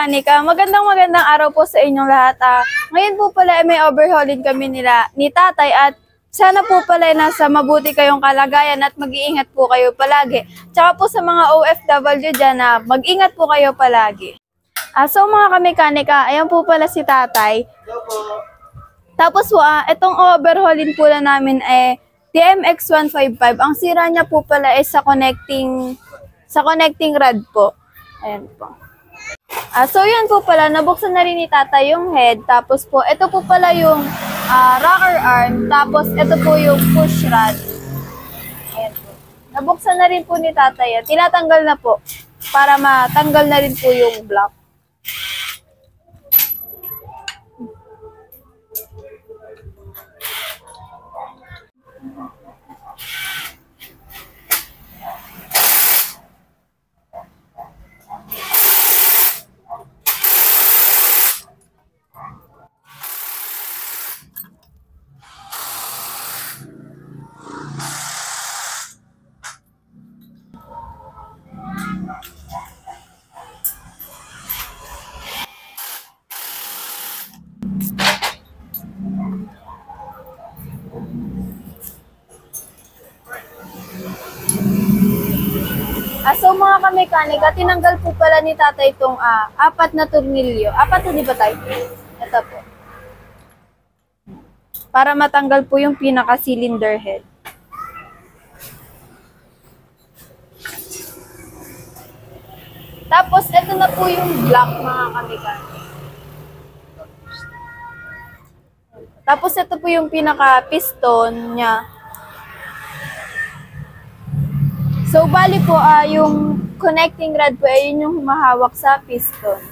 kamekanika, magandang araw po sa inyong lahat. Ngayon po pala may overhauling kami ni tatay at sana po pala nasa mabuti kayong kalagayan at mag-iingat po kayo palagi. Tsaka po sa mga OFW dyan mag-ingat po kayo palagi. So mga kamekanika, ayan po pala si tatay. Tapos po, itong overhauling po na namin TMX 155. Ang sira niya po pala sa connecting rod po. Ayan po. So yan po pala, nabuksan na rin ni tatay yung head. Tapos po, ito po pala yung rocker arm. Tapos ito po yung push rod. Ayan po. Nabuksan na rin po ni tatay yan. Tinatanggal na po para matanggal na rin po yung block. So mga kamekanika, tinanggal po pala ni tatay itong 4 na tornilyo. 4 to, di ba tayo? Ito po. Para matanggal po yung pinaka-cylinder head. Tapos ito na po yung block mga kamekanika. Tapos ito po yung pinaka-piston niya. So, bali po, yung connecting rod po, yun yung humahawak sa piston.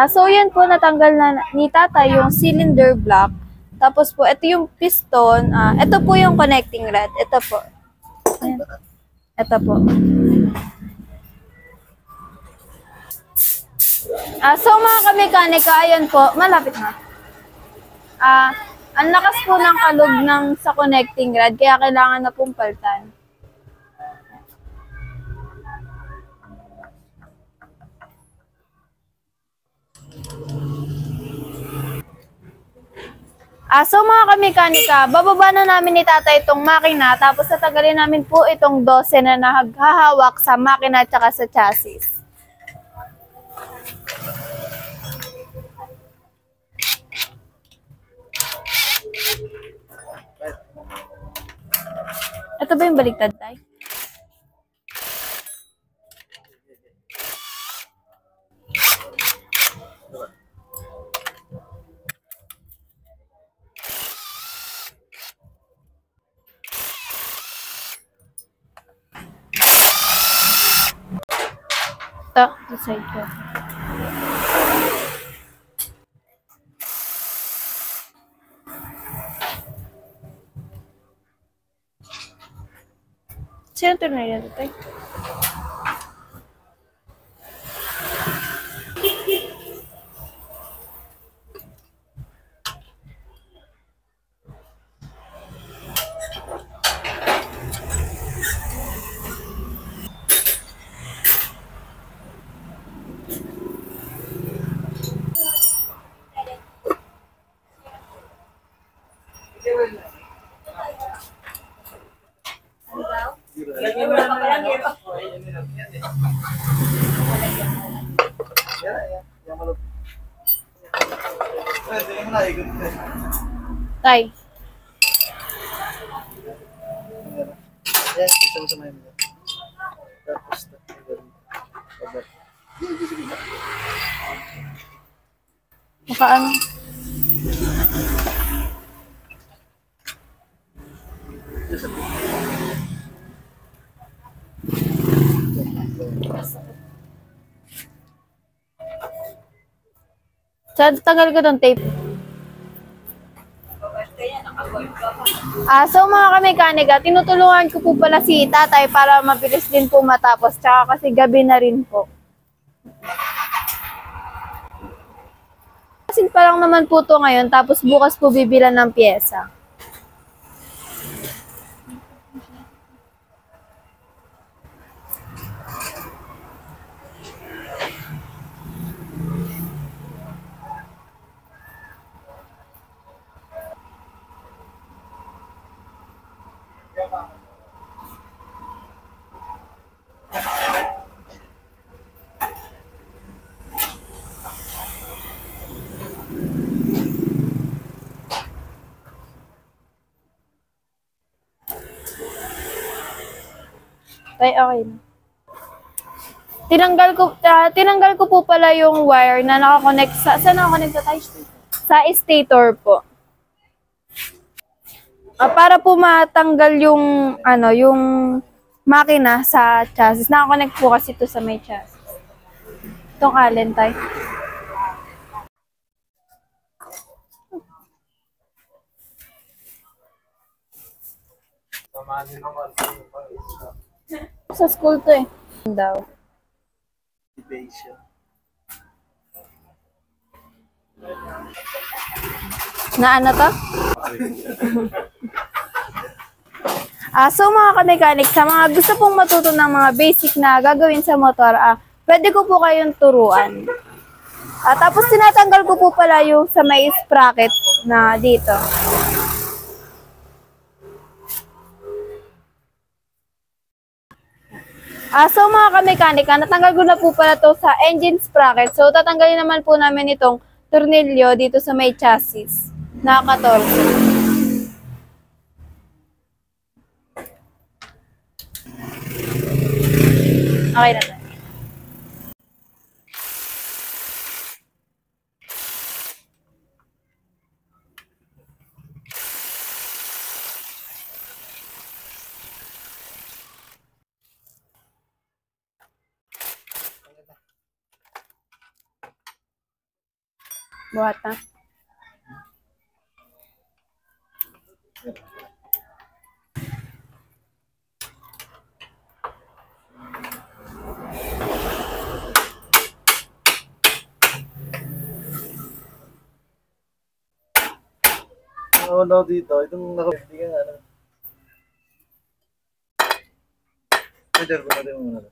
So, yan po, natanggal na ni tata yung cylinder block. Tapos po, ito yung piston. Ito po yung connecting rod. Ito po. Ayan. Ito po. So, mga kamekanika, ayan po, malapit na. Ang lakas po ng kalog sa connecting rod, kaya kailangan na pong paltan. So mga kamekanika, bababa na namin ni tatay itong makina, tapos tatagalin namin po itong 12 na naghahawak sa makina at saka sa chassis. Ito ba yung baliktad tayo? Ito, sa side ko. Sino ito na yan tayo? Tay. Makaano? Tagal ko ng tape. Kaya nakagold ka pa. So mga kamekanika, tinutulungan ko po pala si tatay para mabilis din po matapos. Tsaka kasi gabi na rin po. Kasi pa lang naman po to ngayon, tapos bukas po bibilan ng pyesa. Tay, okay na. Tinanggal ko po pala yung wire na nakakonect saan nakakonect sa tayo? Sa stator po. Para po matanggal yung yung makina sa chassis. Nakakonect po kasi ito sa may chassis. Itong allen tay. Sa school to eh. Daw. Na ano to? So mga kamekanik, sa mga gusto pong matuto ng mga basic na gagawin sa motor, pwede ko po kayong turuan. Tapos tinatanggal ko po pala yung sa may sprocket na dito. So mga kamekanika, natanggal ko na po pala to sa engine sprocket. So tatanggalin naman po namin itong tornilyo dito sa may chassis na 14. Okay na tayo. Buhat na. Wala dito. Itong nakapagpigyan nga. Pwede ko na rin muna.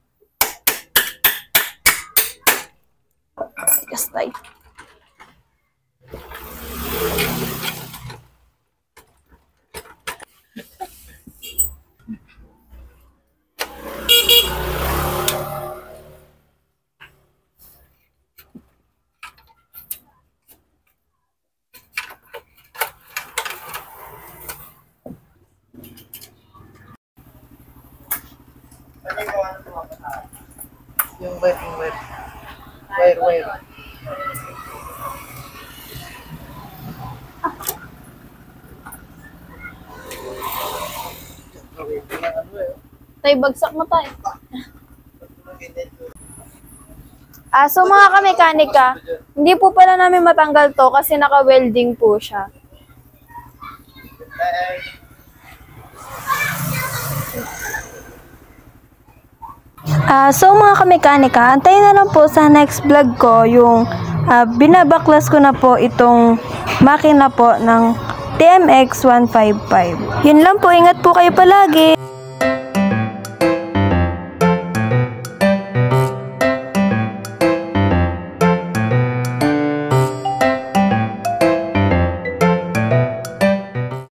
Yes, tayo. Yung wire. Wire. Tayo, bagsak na tayo. So mga kamekanika, hindi po pala namin matanggal to kasi naka-welding po siya. So mga kamekanika, antayin na lang po sa next vlog ko yung binabaklas ko na po itong makina po ng TMX 155. Yun lang po, ingat po kayo palagi.